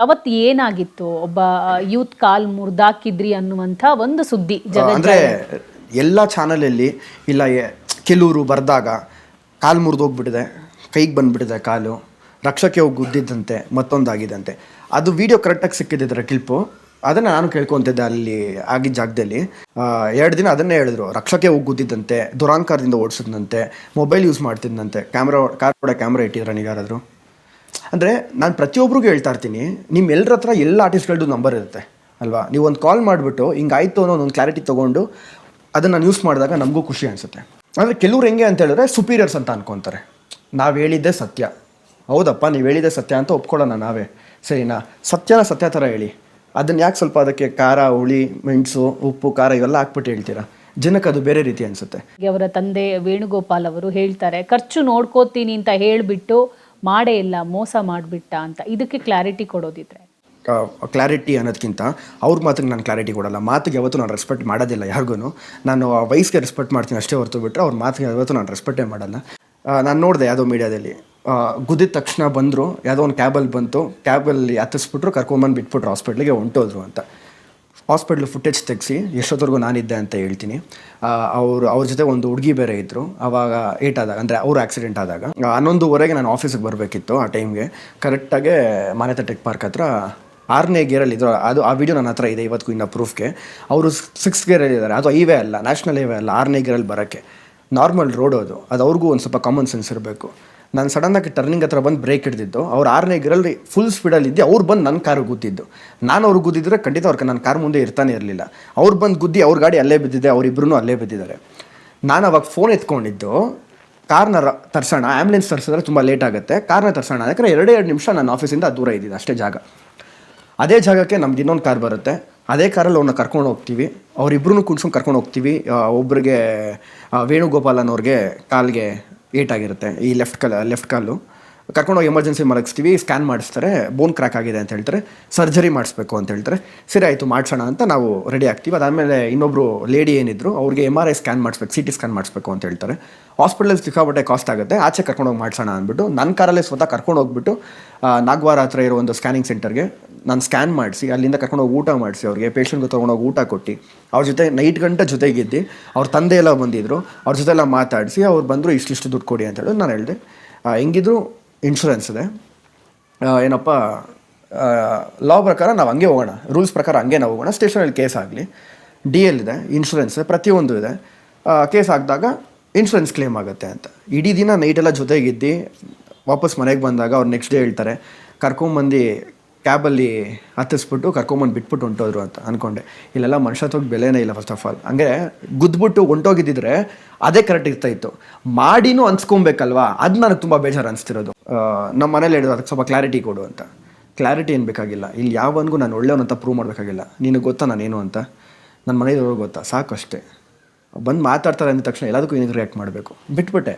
ಅವತ್ತು ಏನಾಗಿತ್ತು? ಒಬ್ಬ ಯೂತ್ ಕಾಲ್ ಮುರ್ದಾಕಿದ್ರಿ ಅನ್ನುವಂಥ ಒಂದು ಸುದ್ದಿ ಅಂದರೆ ಎಲ್ಲ ಚಾನಲಲ್ಲಿ ಇಲ್ಲ ಕೆಲವರು ಬರೆದಾಗ ಕಾಲು ಮುರಿದೋಗ್ಬಿಟ್ಟಿದೆ, ಕೈಗೆ ಬಂದುಬಿಟ್ಟಿದೆ ಕಾಲು, ರಕ್ಷಕ್ಕೆ ಹೋಗಿ ಗುದ್ದಿದ್ದಂತೆ, ಮತ್ತೊಂದಾಗಿದ್ದಂತೆ. ಅದು ವಿಡಿಯೋ ಕರೆಕ್ಟಾಗಿ ಸಿಕ್ಕಿದ್ದಿದ್ರೆ ಕ್ಲಿಪ್ಪು, ಅದನ್ನು ನಾನು ಕೇಳ್ಕೊತಿದ್ದೆ ಅಲ್ಲಿ ಆಗಿದ್ದ ಜಾಗದಲ್ಲಿ. 2 ದಿನ ಅದನ್ನೇ ಹೇಳಿದ್ರು, ರಕ್ಷಕ್ಕೆ ಹೋಗಿ ಗುದ್ದಿದ್ದಂತೆ, ದುರಾಂಕಾರದಿಂದ ಓಡಿಸಿದಂತೆ, ಮೊಬೈಲ್ ಯೂಸ್ ಮಾಡ್ತಿದ್ದಂತೆ, ಕಾರ್ ಕೂಡ ಕ್ಯಾಮ್ರಾ ಇಟ್ಟಿದ್ರೆ ನಿಗಾರಾದ್ರು. ಅಂದರೆ ನಾನು ಪ್ರತಿಯೊಬ್ಬರಿಗೂ ಹೇಳ್ತಾ ಇರ್ತೀನಿ, ನಿಮ್ಮೆಲ್ಲರ ಹತ್ರ ಎಲ್ಲ ಆರ್ಟಿಸ್ಟ್ಗಳದ್ದು ನಂಬರ್ ಇರುತ್ತೆ ಅಲ್ವಾ? ನೀವು ಒಂದು ಕಾಲ್ ಮಾಡಿಬಿಟ್ಟು ಹಿಂಗಾಯ್ತು ಅನ್ನೋ ಒಂದು ಕ್ಲಾರಿಟಿ ತೊಗೊಂಡು ಅದನ್ನು ಯೂಸ್ ಮಾಡಿದಾಗ ನಮಗೂ ಖುಷಿ ಅನಿಸುತ್ತೆ. ಅಂದರೆ ಕೆಲವ್ರು ಹೆಂಗೆ ಅಂತ ಹೇಳಿದ್ರೆ ಸುಪೀರಿಯರ್ಸ್ ಅಂತ ಅನ್ಕೊತಾರೆ. ನಾವು ಹೇಳಿದ್ದೆ ಸತ್ಯ, ಹೌದಪ್ಪ ನೀವು ಹೇಳಿದ್ದೆ ಸತ್ಯ ಅಂತ ಒಪ್ಕೊಳ್ಳೋಣ ನಾವೇ, ಸರಿನಾ? ಸತ್ಯನ ಸತ್ಯ ಥರ ಹೇಳಿ, ಅದನ್ನು ಯಾಕೆ ಸ್ವಲ್ಪ ಅದಕ್ಕೆ ಖಾರ, ಹುಳಿ, ಮೆಣಸು, ಉಪ್ಪು, ಖಾರ ಇವೆಲ್ಲ ಹಾಕ್ಬಿಟ್ಟು ಹೇಳ್ತೀರಾ? ಜನಕ್ಕೆ ಅದು ಬೇರೆ ರೀತಿ ಅನಿಸುತ್ತೆ. ಅವರ ತಂದೆ ವೇಣುಗೋಪಾಲ್ ಅವರು ಹೇಳ್ತಾರೆ, ಖರ್ಚು ನೋಡ್ಕೋತೀನಿ ಅಂತ ಹೇಳಿಬಿಟ್ಟು ಮಾಡೇ ಇಲ್ಲ, ಮೋಸ ಮಾಡಿಬಿಟ್ಟ ಅಂತ. ಇದಕ್ಕೆ ಕ್ಲಾರಿಟಿ ಕೊಡೋದಿದ್ರೆ? ಕ್ಲಾರಿಟಿ ಅನ್ನೋದಕ್ಕಿಂತ ಅವ್ರ ಮಾತಿಗೆ ನಾನು ಕ್ಲಾರಿಟಿ ಕೊಡಲ್ಲ. ಮಾತಿಗೆ ಯಾವತ್ತೂ ನಾನು ರೆಸ್ಪೆಕ್ಟ್ ಮಾಡೋದಿಲ್ಲ ಯಾರಿಗೂ. ನಾನು ಆ ವಯಸ್ಸಿಗೆ ರೆಸ್ಪೆಕ್ಟ್ ಮಾಡ್ತೀನಿ ಅಷ್ಟೇ ಹೊರತು ಬಿಟ್ಟರೆ ಅವ್ರ ಮಾತಿಗೆ ಯಾವತ್ತೂ ನಾನು ರೆಸ್ಪೆಕ್ಟೇ ಮಾಡಲ್ಲ. ನಾನು ನೋಡಿದೆ ಯಾವುದೋ ಮೀಡಿಯಾದಲ್ಲಿ ಗುದ್ದಿದ ತಕ್ಷಣ ಬಂದರು, ಯಾವುದೋ ಒಂದು ಕ್ಯಾಬಲ್ಲಿ ಬಂತು, ಕ್ಯಾಬಲ್ಲಿ ಹತ್ತಿಸ್ಬಿಟ್ರು, ಕರ್ಕೊಂಬಂದು ಬಿಟ್ಬಿಟ್ರು, ಹಾಸ್ಪಿಟ್ಲಿಗೆ ಹೊಂಟೋದ್ರು ಅಂತ. ಹಾಸ್ಪಿಟ್ಲ್ ಫುಟೇಜ್ ತೆಗೆಸಿ ಎಷ್ಟೊತ್ತವರೆಗೂ ನಾನಿದ್ದೆ ಅಂತ ಹೇಳ್ತೀನಿ. ಅವ್ರ ಜೊತೆ ಒಂದು ಹುಡುಗಿ ಬೇರೆ ಇದ್ದರು. ಆವಾಗ ಏಟಾದಾಗ, ಅಂದರೆ ಅವರು ಆಕ್ಸಿಡೆಂಟ್ ಆದಾಗ 11:15 ನಾನು ಆಫೀಸಿಗೆ ಬರಬೇಕಿತ್ತು. ಆ ಟೈಮ್ಗೆ ಕರೆಕ್ಟಾಗೆ ಮಾನ್ಯತಾ ಟೆಕ್ ಪಾರ್ಕ್ ಹತ್ರ 6ನೇ ಗೇರಲ್ಲಿದ್ದರು. ಅದು ಆ ವಿಡಿಯೋ ನನ್ನ ಹತ್ರ ಇದೆ ಇವತ್ತಿಗೂ ಇನ್ನು ಪ್ರೂಫ್ಗೆ. ಅವರು 6 ಗೇರಲ್ಲಿದ್ದಾರೆ. ಅದು ಹೈವೇ ಅಲ್ಲ, ನ್ಯಾಷನಲ್ ಹೈವೇ ಅಲ್ಲ, 6ನೇ ಗೇರಲ್ಲಿ ಬರೋಕ್ಕೆ ನಾರ್ಮಲ್ ರೋಡ್ ಅದು ಅವ್ರಿಗೂ ಒಂದು ಸ್ವಲ್ಪ ಕಾಮನ್ ಸೆನ್ಸ್ ಇರಬೇಕು. ನಾನು ಸಡನ್ನಾಗಿ ಟರ್ನಿಂಗ್ ಹತ್ರ ಬಂದು ಬ್ರೇಕ್ ಹಿಡಿದಿದ್ದು, ಅವ್ರು 6ನೇ ಗೇರಲ್ಲಿ ಫುಲ್ ಸ್ಪೀಡಲ್ಲಿ ಇದ್ದು ಅವ್ರು ಬಂದು ನನ್ನ ಕಾರು ಗುದ್ದಿದ್ದು. ನಾನು ಅವ್ರು ಗುದ್ದಿದ್ರೆ ಖಂಡಿತ ನನ್ನ ಕಾರ್ ಮುಂದೆ ಇರ್ತಾನೆ ಇರಲಿಲ್ಲ. ಅವ್ರು ಬಂದು ಗುದ್ದಿ ಅವ್ರ ಗಾಡಿ ಅಲ್ಲೇ ಬಿದ್ದಿದೆ, ಅವರಿಬ್ಬರೂ ಅಲ್ಲೇ ಬಿದ್ದಿದ್ದಾರೆ. ನಾನು ಅವಾಗ ಫೋನ್ ಎತ್ಕೊಂಡಿದ್ದು, ಕಾರ್ನ ತರ್ಸೋಣ, ಆ್ಯಂಬುಲೆನ್ಸ್ ತರಿಸಿದ್ರೆ ತುಂಬ ಲೇಟ್ ಆಗುತ್ತೆ, ಕಾರ್ನ ತರ್ಸೋಣ. ಯಾಕಂದರೆ 2 ನಿಮಿಷ ನನ್ನ ಆಫೀಸಿಂದ ದೂರ ಇದ್ದಿದ್ದು ಅಷ್ಟೇ ಜಾಗ. ಅದೇ ಜಾಗಕ್ಕೆ ನಮ್ದು ಇನ್ನೊಂದು ಕಾರ್ ಬರುತ್ತೆ, ಅದೇ ಕಾರಲ್ಲಿ ಅವ್ರನ್ನ ಕರ್ಕೊಂಡು ಹೋಗ್ತೀವಿ, ಅವರಿಬ್ಬರೂ ಕುಣ್ಸ್ಕೊಂಡು ಕರ್ಕೊಂಡು ಹೋಗ್ತೀವಿ. ಒಬ್ಬರಿಗೆ ವೇಣುಗೋಪಾಲ್ ಅನ್ನೋರಿಗೆ ಕಾಲಿಗೆ ಏಟಾಗಿರುತ್ತೆ, ಈ ಲೆಫ್ಟ್ ಕಾಲು. ಕರ್ಕೊಂಡೋಗಿ ಎಮರ್ಜೆನ್ಸಿ ಮಲಗಿಸ್ತೀವಿ, ಸ್ಕ್ಯಾನ್ ಮಾಡಿಸ್ತಾರೆ, ಬೋನ್ ಕ್ರ್ಯಾಕ್ ಆಗಿದೆ ಅಂತ ಹೇಳ್ತಾರೆ, ಸರ್ಜರಿ ಮಾಡಿಸ್ಬೇಕು ಅಂತ ಹೇಳ್ತಾರೆ. ಸರಿ ಆಯಿತು ಮಾಡಿಸೋಣ ಅಂತ ನಾವು ರೆಡಿ ಆಗ್ತೀವಿ. ಅದಾದಮೇಲೆ ಇನ್ನೊಬ್ಬರು ಲೇಡಿ ಏನಿದ್ರು ಅವ್ರಿಗೆ MRI ಸ್ಕ್ಯಾನ್ ಮಾಡಿಸ್ಬೇಕು, CT ಸ್ಕ್ಯಾನ್ ಮಾಡಿಸ್ಬೇಕು ಅಂತ ಹೇಳ್ತಾರೆ. ಹಾಸ್ಪಿಟಲ್ ಸಿಕ್ಕಾಪಟ್ಟೆ ಕಾಸ್ಟ್ ಆಗುತ್ತೆ, ಆಚೆ ಕರ್ಕೊಂಡೋಗಿ ಮಾಡಿಸೋಣ ಅಂದ್ಬಿಟ್ಟು ನನ್ನ ಕಾರಲ್ಲೇ ಸ್ವತಃ ಕರ್ಕೊಂಡು ಹೋಗ್ಬಿಟ್ಟು ನಾಗವಾರ ಹತ್ರ ಇರೋ ಒಂದು ಸ್ಕ್ಯಾನಿಂಗ್ ಸೆಂಟರ್ಗೆ ನಾನು ಸ್ಕ್ಯಾನ್ ಮಾಡಿಸಿ, ಅಲ್ಲಿಂದ ಕರ್ಕೊಂಡೋಗಿ ಊಟ ಮಾಡಿಸಿ, ಅವ್ರಿಗೆ ಪೇಷಂಟ್ಗೆ ತೊಗೊಂಡೋಗಿ ಊಟ ಕೊಟ್ಟು, ಅವ್ರ ಜೊತೆ ನೈಟ್ ಗಂಟೆ ಜೊತೆಗಿದ್ದು, ಅವ್ರ ತಂದೆ ಎಲ್ಲ ಬಂದಿದ್ದರು, ಅವ್ರ ಜೊತೆ ಎಲ್ಲ ಮಾತಾಡಿಸಿ ಅವ್ರು ಬಂದರು, ಇಷ್ಟು ದುಡ್ಡು ಕೊಡಿ ಅಂತ ಹೇಳಿ ನಾನು ಹೇಳಿದೆ. ಹೆಂಗಿದ್ರು ಇನ್ಶೂರೆನ್ಸ್ ಇದೆ, ಏನಪ್ಪ ಲಾ ಪ್ರಕಾರ ನಾವು ಹಂಗೆ ಹೋಗೋಣ, ರೂಲ್ಸ್ ಪ್ರಕಾರ ಹಂಗೆ ನಾವು ಹೋಗೋಣ, ಸ್ಟೇಷನಲ್ಲಿ ಕೇಸ್ ಆಗಲಿ, DL ಇದೆ, ಇನ್ಶೂರೆನ್ಸ್ ಪ್ರತಿಯೊಂದು ಇದೆ, ಕೇಸ್ ಆಗಿದಾಗ ಇನ್ಶೂರೆನ್ಸ್ ಕ್ಲೇಮ್ ಆಗುತ್ತೆ ಅಂತ. ಇಡೀ ದಿನ ನೈಟೆಲ್ಲ ಜೊತೆಗಿದ್ದು ವಾಪಸ್ ಮನೆಗೆ ಬಂದಾಗ ಅವ್ರು ನೆಕ್ಸ್ಟ್ ಡೇ ಹೇಳ್ತಾರೆ, ಕರ್ಕೊಂಬಂದು ಕ್ಯಾಬಲ್ಲಿ ಹತ್ತಿಸ್ಬಿಟ್ಟು ಕರ್ಕೊಂಬಂದು ಬಿಟ್ಬಿಟ್ಟು ಹೊಂಟೋದ್ರು ಅಂತ ಅಂದ್ಕೊಂಡೆ. ಇಲ್ಲೆಲ್ಲ ಮನುಷ್ಯತ್ವಕ್ಕೆ ಬೆಲೆನೇ ಇಲ್ಲ. ಫಸ್ಟ್ ಆಫ್ ಆಲ್ ಹಂಗೆ ಗುದ್ಬಿಟ್ಟು ಹೊಂಟೋಗಿದ್ದಿದ್ರೆ ಅದೇ ಕರೆಕ್ಟ್ ಇರ್ತಾಯಿತ್ತು. ಮಾಡಿನೂ ಅನ್ಸ್ಕೊಬೇಕಲ್ವಾ, ಅದು ನನಗೆ ತುಂಬ ಬೇಜಾರು ಅನಿಸ್ತಿರೋದು. ನಮ್ಮ ಮನೇಲಿ ಹೇಳಿದ್ರು ಅದಕ್ಕೆ ಸ್ವಲ್ಪ ಕ್ಲಾರಿಟಿ ಕೊಡು ಅಂತ. ಕ್ಲಾರಿಟಿ ಏನು ಬೇಕಾಗಿಲ್ಲ, ಇಲ್ಲಿ ಯಾವನಿಗೂ ನಾನು ಒಳ್ಳೆಯವನಂತ ಪ್ರೂವ್ ಮಾಡಬೇಕಾಗಿಲ್ಲ. ನಿನಗೆ ಗೊತ್ತಾ ನಾನೇನು ಅಂತ, ನನ್ನ ಮನೆಯವ್ರಿಗೆ ಗೊತ್ತಾ, ಸಾಕಷ್ಟೇ. ಬಂದು ಮಾತಾಡ್ತಾರೆ ಅಂದ ತಕ್ಷಣ ಎಲ್ಲದಕ್ಕೂ ಏನಿಗೆ ರಿಯಾಕ್ಟ್ ಮಾಡಬೇಕು, ಬಿಟ್ಬಿಟ್ಟೆ.